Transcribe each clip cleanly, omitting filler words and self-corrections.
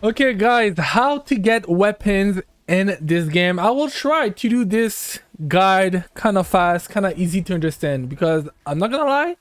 Okay guys, how to get weapons in this game. I will try to do this guide kind of fast, kind of easy to understand, because I'm not gonna lie,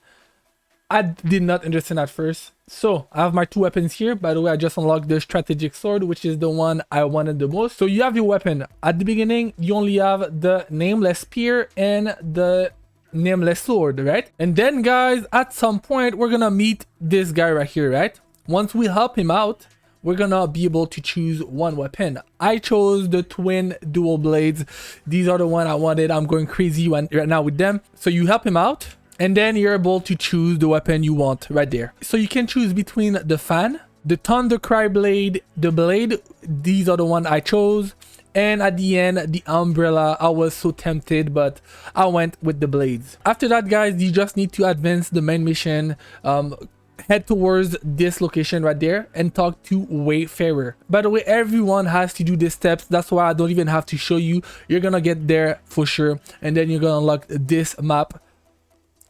I did not understand at first. So I have my two weapons here. By the way, I just unlocked the strategic sword, which is the one I wanted the most. So you have your weapon. At the beginning, you only have the nameless spear and the nameless sword, right? And then guys, at some point, we're gonna meet this guy right here, right? Once we help him out, we're gonna be able to choose one weapon. I chose the twin dual blades. These are the one I wanted. I'm going crazy right now with them. So you help him out, and then you're able to choose the weapon you want right there. So you can choose between the fan, the thunder cry blade, the blade. These are the one I chose. And at the end, the umbrella. I was so tempted, but I went with the blades. After that, guys, you just need to advance the main mission. Head towards this location right there and talk to Wayfarer. By the way, everyone has to do these steps. That's why I don't even have to show you. You're gonna get there for sure, and then you're gonna unlock this map.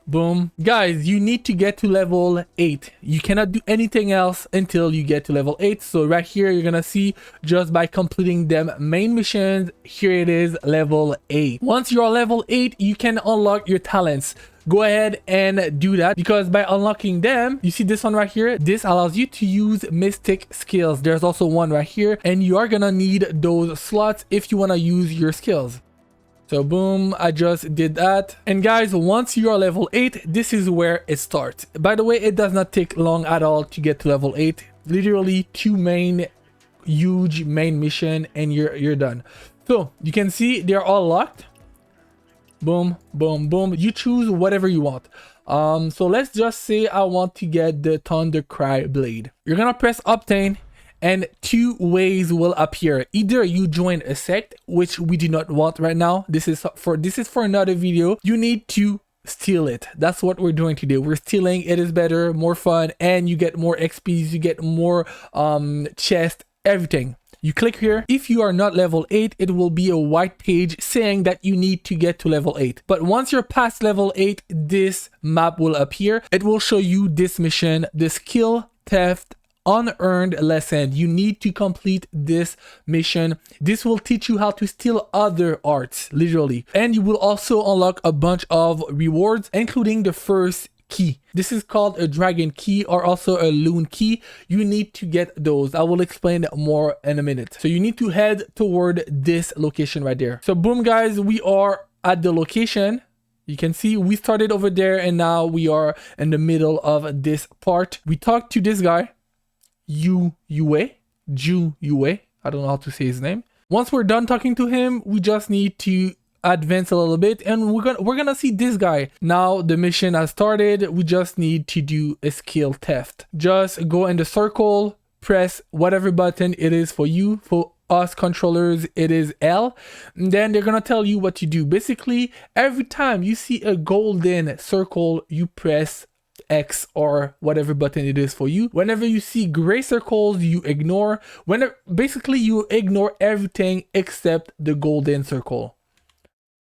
Boom. Guys, you need to get to level 8. You cannot do anything else until you get to level 8. So right here, you're gonna see just by completing them main missions, here it is, level 8. Once you're level 8, you can unlock your talents. Go ahead and do that, because by unlocking them, you see this one right here, this allows you to use mystic skills. There's also one right here, and you are gonna need those slots if you want to use your skills. So boom, I just did that. And guys, once you are level 8, this is where it starts. By the way, it does not take long at all to get to level 8. Literally huge main mission, and you're done. So you can see they're all locked. Boom, boom, boom. You choose whatever you want. So let's just say I want to get the Thunder Cry blade. You're gonna press obtain, and two ways will appear. Either you join a sect, which we do not want right now. This is for another video. You need to steal it. That's what we're doing today. We're stealing. It is better, more fun, and you get more XPs, you get more chest, everything. You click here. If you are not level 8, it will be a white page saying that you need to get to level 8. But once you're past level 8, this map will appear. It will show you this mission, the skill theft unearned lesson. You need to complete this mission. This will teach you how to steal other arts, literally. And you will also unlock a bunch of rewards, including the first key. This is called a dragon key, or also a loon key. You need to get those. I will explain more in a minute. So you need to head toward this location right there. So boom guys, we are at the location. You can see we started over there, and now we are in the middle of this part. We talked to this guy, Yue. I don't know how to say his name. Once we're done talking to him, we just need to advance a little bit, and we're gonna see this guy. Now the mission has started. We just need to do a skill theft. Just go in the circle, press whatever button it is for you. For us controllers, it is L, and then they're gonna tell you what to do. Basically, every time you see a golden circle, you press X or whatever button it is for you. Whenever you see gray circles, you ignore. Basically you ignore everything except the golden circle.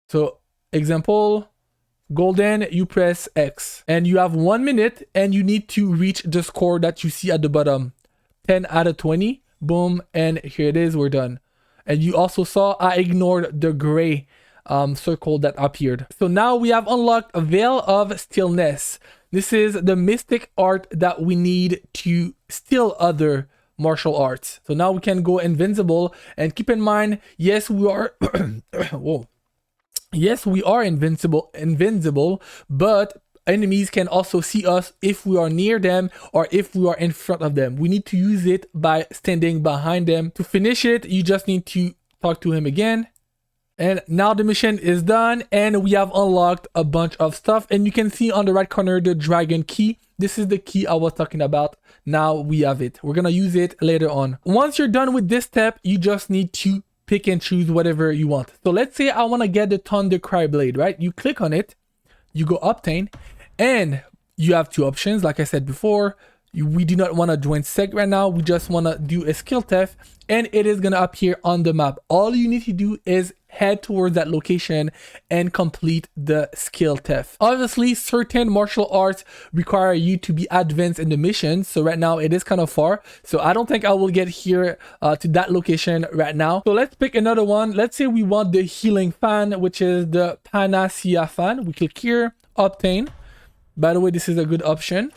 So example, golden, you press X, and you have 1 minute, and you need to reach the score that you see at the bottom. 10 out of 20. Boom, and here it is, we're done. And you also saw I ignored the gray circle that appeared. So now we have unlocked a Veil of Stillness. This is the mystic art that we need to steal other martial arts. So now we can go invincible, and keep in mind, yes, we are whoa. Yes, we are invincible, but enemies can also see us if we are near them or if we are in front of them. We need to use it by standing behind them. To finish it, you just need to talk to him again. And now the mission is done, and we have unlocked a bunch of stuff. And you can see on the right corner the dragon key. This is the key I was talking about. Now we have it. We're gonna use it later on. Once you're done with this step, you just need to pick and choose whatever you want. So let's say I want to get the Thunder Cry blade, right? You click on it, you go obtain, and you have two options. Like I said before, we do not want to join sect right now. We just want to do a skill theft, and it is going to appear on the map. All you need to do is head towards that location and complete the skill Thef. Obviously, certain martial arts require you to be advanced in the mission, so right now it is kind of far, so I don't think I will get here to that location right now. So let's pick another one. Let's say we want the healing fan, which is the panacea fan. We click here, obtain. By the way, this is a good option.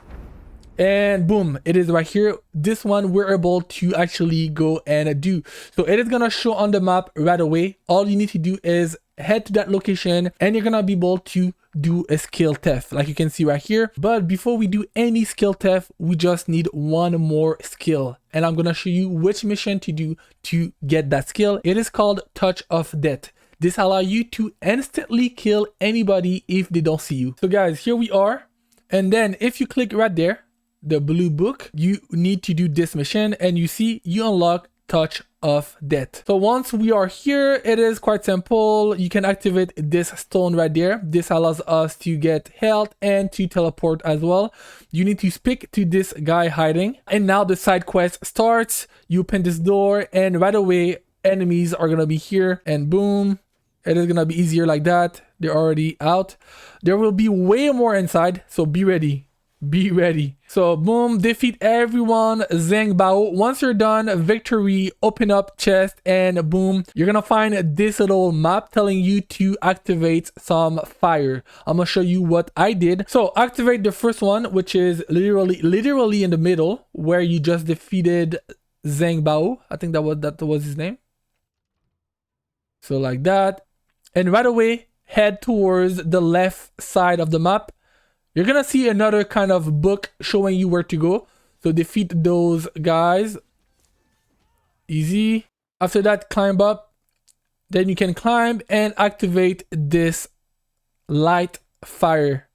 And boom, it is right here. This one we're able to actually go and do. So it is gonna show on the map right away. All you need to do is head to that location and you're gonna be able to do a skill Thef, like you can see right here. But before we do any skill Thef, we just need one more skill, and I'm gonna show you which mission to do to get that skill. It is called Touch of Death. This allows you to instantly kill anybody if they don't see you. So guys, here we are, and then if you click right there, the blue book, you need to do this mission, and you see you unlock Touch of Death. So once we are here, it is quite simple. You can activate this stone right there. This allows us to get health and to teleport as well. You need to speak to this guy hiding, and now the side quest starts. You open this door and right away enemies are gonna be here, and boom, it is gonna be easier like that. They're already out. There will be way more inside, so be ready. Be ready. So boom, defeat everyone, Zhang Bao. Once you're done, victory, open up chest, and boom, you're gonna find this little map telling you to activate some fire. I'm gonna show you what I did. So activate the first one, which is literally in the middle, where you just defeated Zhang Bao. I think that was his name. So like that, and right away head towards the left side of the map. You're gonna see another kind of book showing you where to go. So defeat those guys. Easy. After that, climb up. Then you can climb and activate this light fire.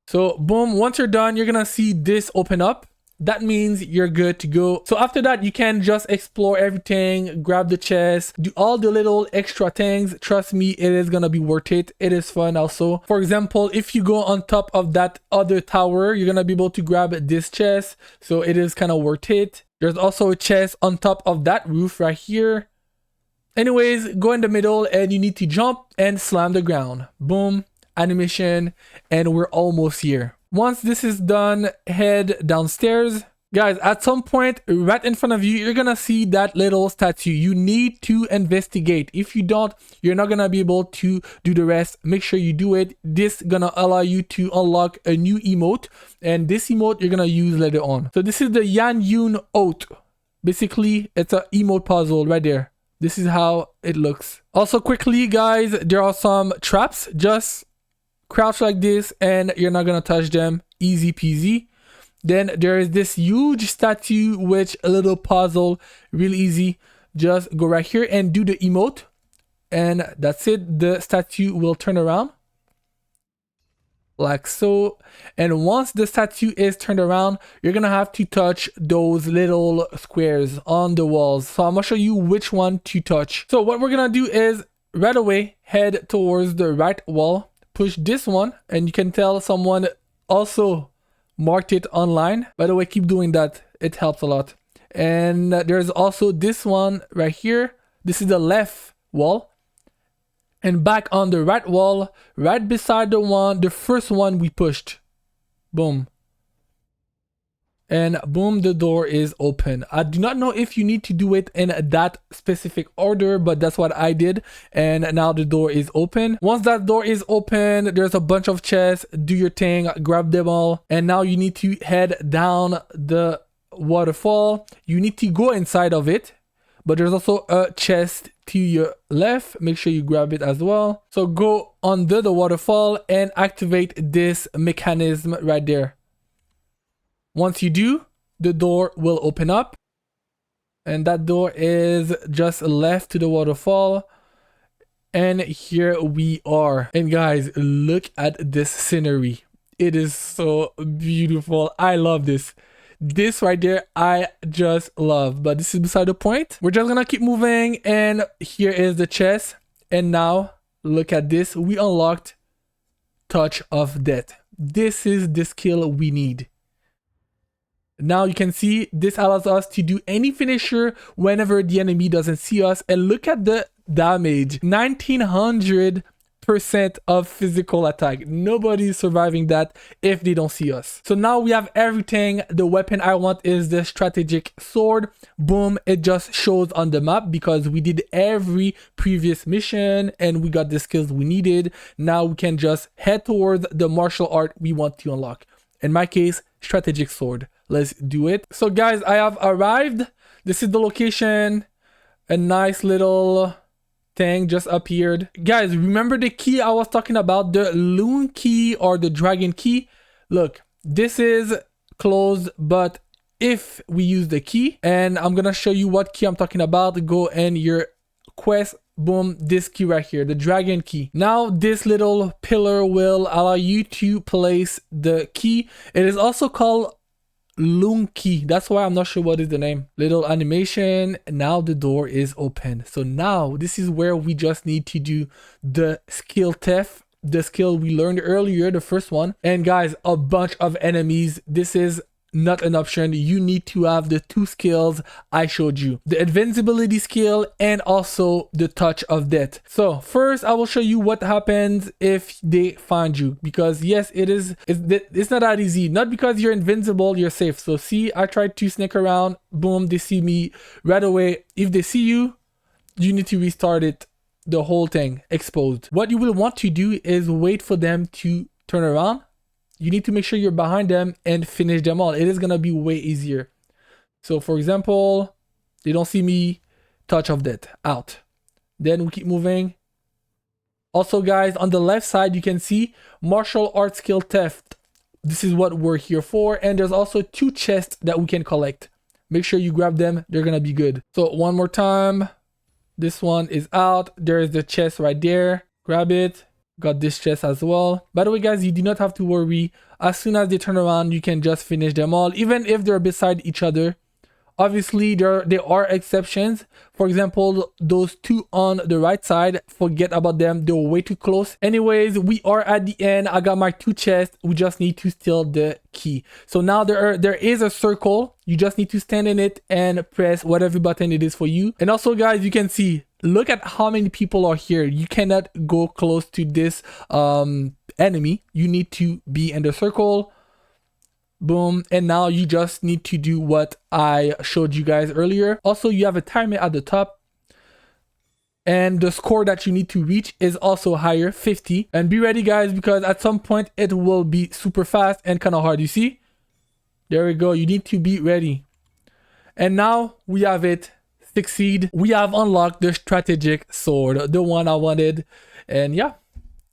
So boom, once you're done, you're gonna see this open up. That means you're good to go. So after that, you can just explore everything, grab the chest, do all the little extra things. Trust me, it is gonna be worth it. It is fun also. For example, if you go on top of that other tower, you're gonna be able to grab this chest. So it is kind of worth it. There's also a chest on top of that roof right here. Anyways, go in the middle and you need to jump and slam the ground. Boom, animation, and we're almost here. Once this is done, head downstairs. Guys, at some point right in front of you, you're gonna see that little statue. You need to investigate. If you don't, you're not gonna be able to do the rest. Make sure you do it. This gonna allow you to unlock a new emote, and this emote you're gonna use later on. So this is the Yan Yun Oath. Basically, it's an emote puzzle right there. This is how it looks. Also quickly, guys, there are some traps. Just crouch like this and you're not gonna touch them. Easy peasy. Then there is this huge statue, which a little puzzle, really easy. Just go right here and do the emote, and that's it. The statue will turn around like so, and once the statue is turned around, you're gonna have to touch those little squares on the walls. So I'm gonna show you which one to touch. So what we're gonna do is right away head towards the right wall, push this one, and you can tell someone also marked it online. By the way, keep doing that, it helps a lot. And there's also this one right here. This is the left wall, and back on the right wall, right beside the first one we pushed. Boom. And boom, the door is open. I do not know if you need to do it in that specific order, but that's what I did. And now the door is open. Once that door is open, there's a bunch of chests. Do your thing, grab them all. And now you need to head down the waterfall. You need to go inside of it, but there's also a chest to your left. Make sure you grab it as well. So go under the waterfall and activate this mechanism right there. Once you do, the door will open up, and that door is just left to the waterfall. And here we are. And guys, look at this scenery. It is so beautiful. I love this. This right there, I just love. But this is beside the point. We're just gonna keep moving, and here is the chest. And now look at this. We unlocked Touch of Death. This is the skill we need. Now you can see this allows us to do any finisher whenever the enemy doesn't see us. And look at the damage, 1900% of physical attack. Nobody's surviving that if they don't see us. So now we have everything. The weapon I want is the strategic sword. Boom, it just shows on the map because we did every previous mission and we got the skills we needed. Now we can just head towards the martial art we want to unlock. In my case, strategic sword. Let's do it. So guys, I have arrived. This is the location. A nice little thing just appeared. Guys, remember the key I was talking about, the loon key or the dragon key? Look, this is closed, but if we use the key, and I'm gonna show you what key I'm talking about, go in your quest, boom, this key right here, the dragon key. Now this little pillar will allow you to place the key. It is also called loon key. That's why I'm not sure what is the name. Little animation. Now the door is open. So now this is where we just need to do the skill Thef, the skill we learned earlier, the first one. And guys, a bunch of enemies. This is not an option. You need to have the two skills I showed you, the invincibility skill and also the touch of death. So first I will show you what happens if they find you, because yes, it's not that easy. Not because you're invincible you're safe. So see, I tried to sneak around, boom, they see me right away. If they see you, you need to restart it, the whole thing exposed. What you will want to do is wait for them to turn around. You need to make sure you're behind them and finish them all. It is going to be way easier. So for example, they don't see me, touch of death, out. Then we keep moving. Also guys, on the left side, you can see martial arts skill theft. This is what we're here for. And there's also 2 chests that we can collect. Make sure you grab them. They're going to be good. So one more time. This one is out. There's the chest right there. Grab it. Got this chest as well. By the way guys, you do not have to worry. As soon as they turn around, you can just finish them all, even if they're beside each other. Obviously there are exceptions. For example, those 2 on the right side, forget about them, they're way too close. Anyways, we are at the end. I got my 2 chests. We just need to steal the key. So now there is a circle. You just need to stand in it and press whatever button it is for you. And also guys, you can see, look at how many people are here. You cannot go close to this enemy. You need to be in the circle. Boom. And now you just need to do what I showed you guys earlier. Also, you have a timer at the top. And the score that you need to reach is also higher, 50. And be ready guys, because at some point it will be super fast and kind of hard. You see? There we go. You need to be ready. And now we have it. Succeed. We have unlocked the strategic sword, the one I wanted. And yeah,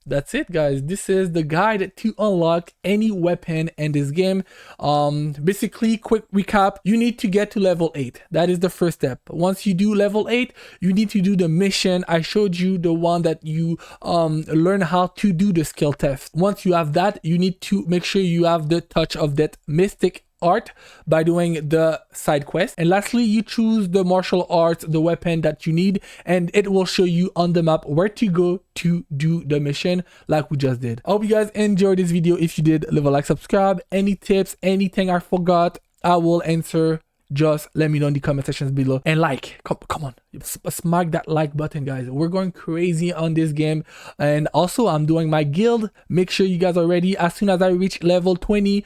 that's it guys. This is the guide to unlock any weapon in this game. Basically, quick recap, you need to get to level 8. That is the first step. Once you do level 8, you need to do the mission I showed you, the one that you learn how to do the skill theft. Once you have that, you need to make sure you have the touch of death mystic art by doing the side quest. And lastly, you choose the martial arts, the weapon that you need, and it will show you on the map where to go to do the mission like we just did. I hope you guys enjoyed this video. If you did, leave a like, subscribe. Any tips, anything I forgot, I will answer. Just let me know in the comment sections below, and like, come on, smack that like button guys. We're going crazy on this game. And also I'm doing my guild. Make sure you guys are ready. As soon as I reach level 20,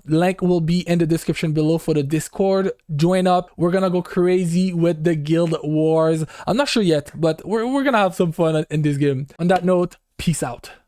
link will be in the description below for the Discord. Join up. We're gonna go crazy with the guild wars. I'm not sure yet, but we're gonna have some fun in this game. On that note, peace out.